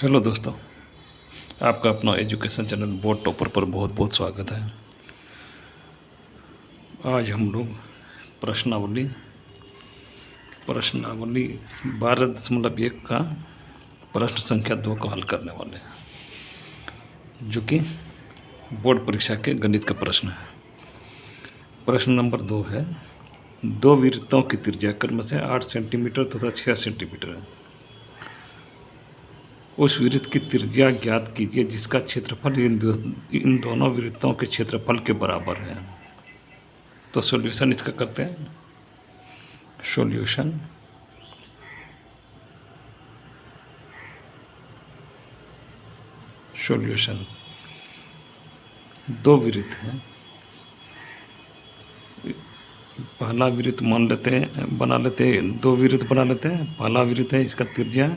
Hello दोस्तों, आपका अपना एजुकेशन चैनल बोर्ड टॉपर पर बहुत बहुत स्वागत है। आज हम लोग प्रश्नावली प्रश्नावली 12.1 का प्रश्न संख्या 2 को हल करने वाले हैं, जो कि बोर्ड परीक्षा के गणित का प्रश्न है। प्रश्न नंबर 2 है, दो वृत्तों की त्रिज्या क्रम से 8 सेंटीमीटर तथा 6 सेंटीमीटर है। उस वृत्त की त्रिज्या ज्ञात कीजिए जिसका क्षेत्रफल इन दोनों वृत्तों के क्षेत्रफल के बराबर है। तो सॉल्यूशन इसका करते हैं। सॉल्यूशन दो वृत्त हैं। पहला वृत्त बना लेते हैं, दो वृत्त बना लेते हैं। पहला वृत्त है, इसका त्रिज्या,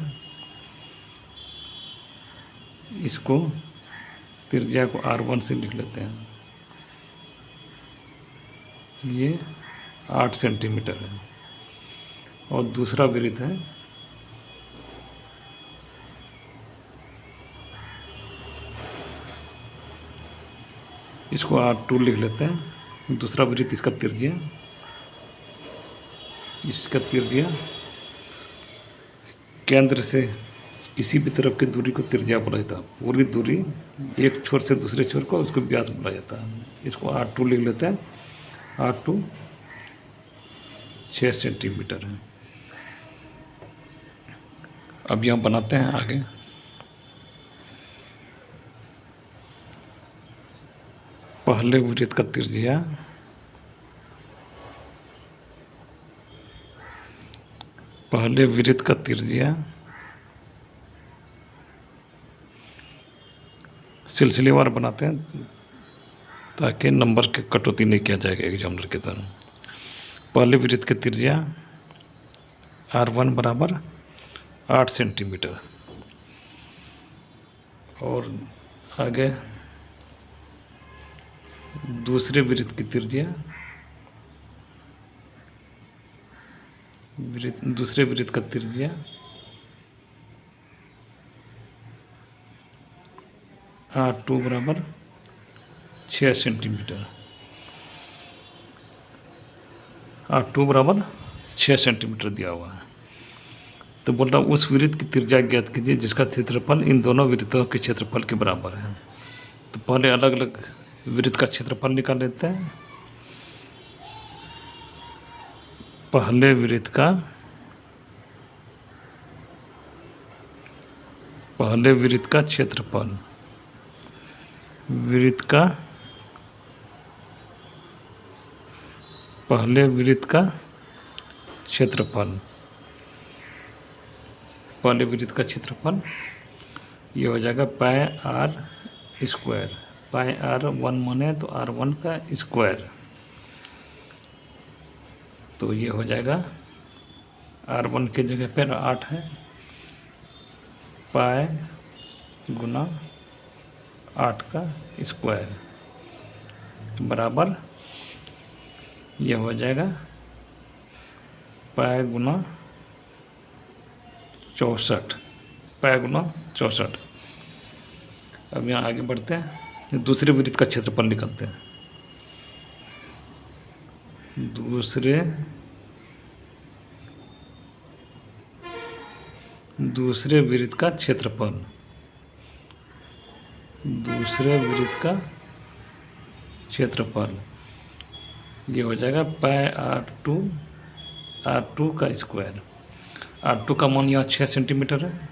इसको त्रिज्या को R1 से लिख लेते हैं। ये 8 सेंटीमीटर है। और दूसरा वृत्त है, इसको R2 लिख लेते हैं। दूसरा वृत्त, इसका त्रिज्या केंद्र से किसी भी तरफ की दूरी को त्रिज्या बोला जाता है। पूरी दूरी एक छोर से दूसरे छोर को, उसको व्यास बोला जाता है। इसको R2 लिख लेते हैं। R2 6 सेंटीमीटर है। अब यहाँ बनाते हैं आगे। पहले वृत्त का त्रिज्या सिलसिलेवार बनाते हैं ताकि नंबर की कटौती नहीं किया जाएगा एग्जामिनर की तरह। पहले वृत्त की त्रिज्या R1 बराबर 8 सेंटीमीटर। और आगे दूसरे वृत्त की त्रिज्या, दूसरे वृत्त का त्रिज्या R2 बराबर 6 सेंटीमीटर। R2 बराबर 6 सेंटीमीटर दिया हुआ है। तो बोल रहा उस वृत्त की त्रिज्या ज्ञात कीजिए जिसका क्षेत्रफल इन दोनों वृत्तों के क्षेत्रफल के बराबर है। तो पहले अलग अलग वृत्त का क्षेत्रफल निकाल लेते हैं। पहले वृत्त का क्षेत्रफल, पहले वृत्त का क्षेत्रफल ये हो जाएगा पाई R स्क्वायर। पाई R1 माने तो R1 का स्क्वायर, तो ये हो जाएगा R1 के जगह पर 8 है, पाई गुना 8 का स्क्वायर बराबर ये हो जाएगा पाई गुना 64। अब यहाँ आगे बढ़ते हैं, दूसरे वृत्त का क्षेत्रफल निकालते हैं। दूसरे वृत्त का क्षेत्रफल ये हो जाएगा पाई R2 का स्क्वायर। R2 का मान यहाँ 6 सेंटीमीटर है,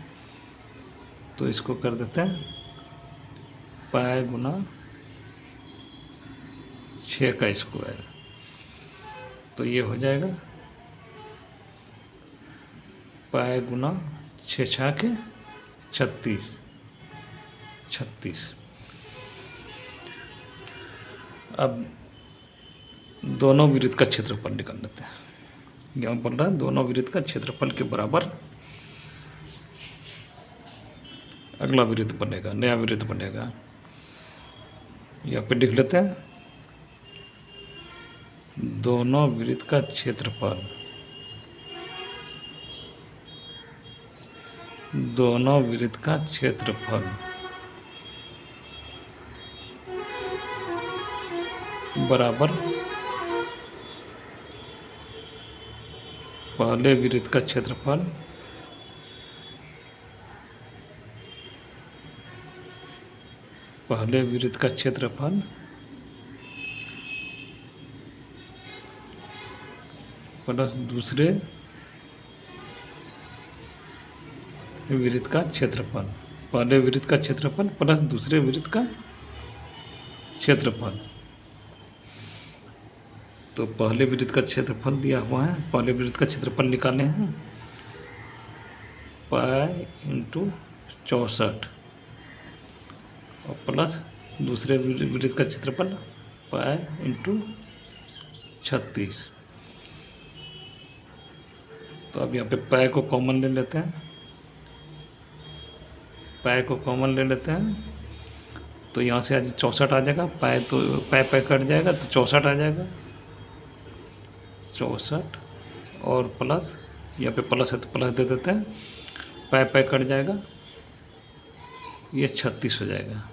तो इसको कर देते हैं पाई गुना 6 का स्क्वायर। तो ये हो जाएगा पाई गुना 6 के 36। अब दोनों वृत्त का क्षेत्रफल निकाल लेते हैं। यहाँ बोल रहा है दोनों वृत्त का क्षेत्रफल के बराबर अगला वृत्त बनेगा, नया वृत्त बनेगा। यहाँ पे लिख लेते हैं दोनों वृत्त का क्षेत्रफल दोनों वृत्त का क्षेत्रफल बराबर पहले वृत्त का क्षेत्रफल प्लस दूसरे वृत्त का क्षेत्रफल। पहले वृत्त का क्षेत्रफल प्लस दूसरे वृत्त का क्षेत्रफल। तो पहले वृत्त का क्षेत्रफल दिया हुआ है, पहले वृत्त का क्षेत्रफल निकाले हैं पाई इंटू 64 और प्लस दूसरे वृत्त का क्षेत्रफल पाई इंटू 36। तो अब यहाँ पे पाई को कॉमन ले लेते हैं, तो यहाँ से आज 64 आ जाएगा, पाई कट जाएगा तो 64 आ जाएगा, 64 और प्लस यहाँ पे प्लस है तो प्लस दे देते हैं, पाई कट जाएगा, ये 36 हो जाएगा।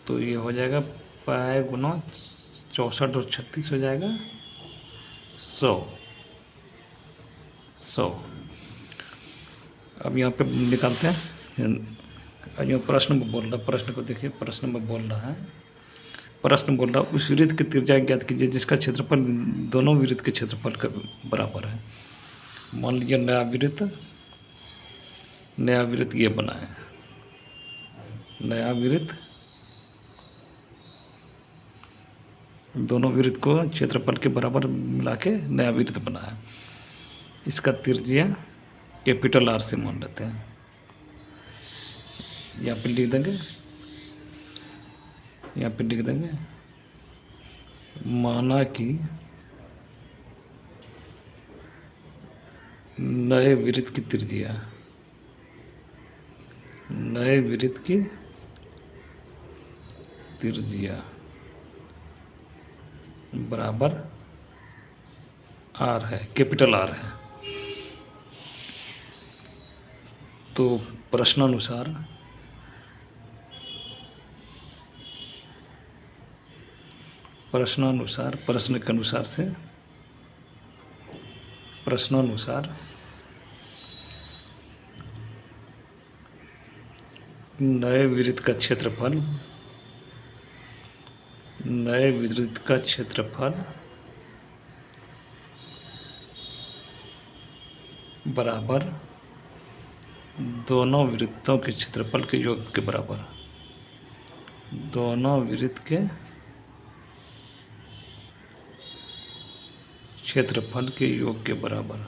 तो ये हो जाएगा पाई गुना 64 और 36 हो जाएगा 100। अब यहाँ पे निकालते हैं। यहाँ प्रश्न में बोल रहा है, प्रश्न को देखिए, प्रश्न में बोल रहा है उस वृत्त की त्रिज्या ज्ञात कीजिए जिसका क्षेत्रफल दोनों वृत्त के क्षेत्रफल का बराबर है। मान लीजिए नया वृत्त ये बना है, नया वृत्त दोनों वृत्त को क्षेत्रफल के बराबर मिला के नया वृत्त बना है। इसका त्रिज्या कैपिटल R से मान लेते हैं, यहाँ पे लिख देंगे, माना कि नए वृत्त की त्रिज्या बराबर R है, कैपिटल R है। तो प्रश्नानुसार नए वृत्त का क्षेत्रफल बराबर दोनों वृत्तों के क्षेत्रफल के योग के बराबर, दोनों वृत्त के क्षेत्रफल के योग के बराबर,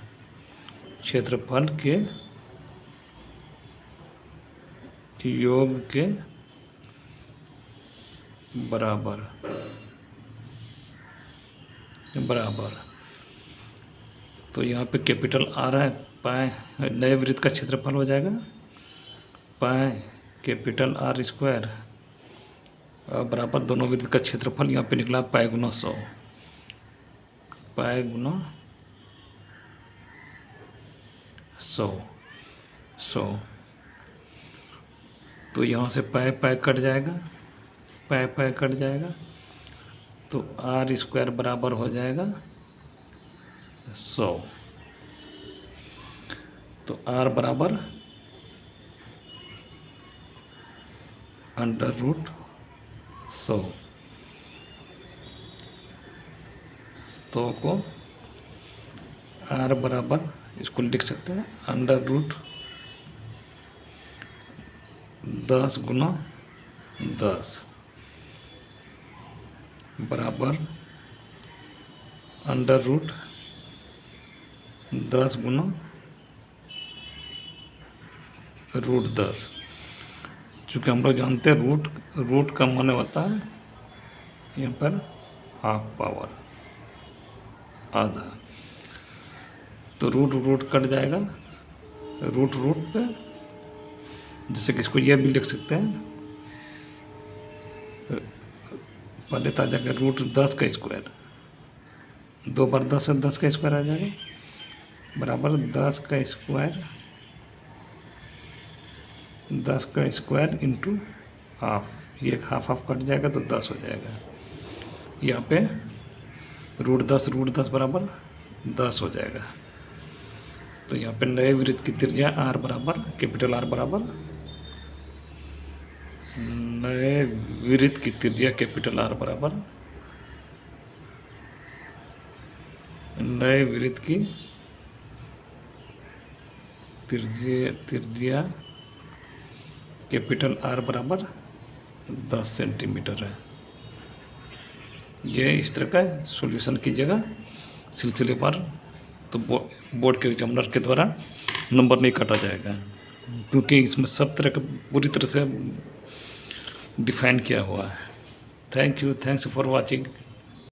क्षेत्रफल के योग के बराबर। तो यहाँ पे कैपिटल R है, पाई नए वृत्त का क्षेत्रफल हो जाएगा पाई कैपिटल R स्क्वायर बराबर दोनों वृत्त का क्षेत्रफल यहाँ पे निकला पाई गुना 100, पाई गुना 100। तो यहाँ से पाई कट जाएगा, पाई कट जाएगा, तो R स्क्वायर बराबर हो जाएगा 100। तो R बराबर √100। 100 को R बराबर इसको लिख सकते हैं √10 गुना 10 बराबर √10 गुना √10। चूँकि हम लोग जानते हैं रूट का माने होता है यहाँ पर हाफ पावर, आधा। तो रूट कट जाएगा, रूट पे, जैसे कि इसको यह भी लिख सकते हैं, पहले तो आ जाएगा √10 का स्क्वायर, 2 बार 10 है, 10 का स्क्वायर आ जाएगा बराबर 10 का स्क्वायर 10 का स्क्वायर इंटू हाफ, ये हाफ हाफ कट जाएगा तो 10 हो जाएगा। यहाँ पे √10 बराबर 10 हो जाएगा। तो यहाँ पे नए वृत्त की त्रिज्या R बराबर कैपिटल R बराबर नए वृत्त की त्रिज्या कैपिटल R बराबर नए वृत्त की त्रिज्या कैपिटल R बराबर 10 सेंटीमीटर है। ये इस तरह का सॉल्यूशन कीजिएगा सिलसिलेवार, तो बोर्ड के एग्जामिनर के द्वारा नंबर नहीं काटा जाएगा, क्योंकि इसमें सब तरह का पूरी तरह से डिफाइन किया हुआ है। Thank you, thanks for watching.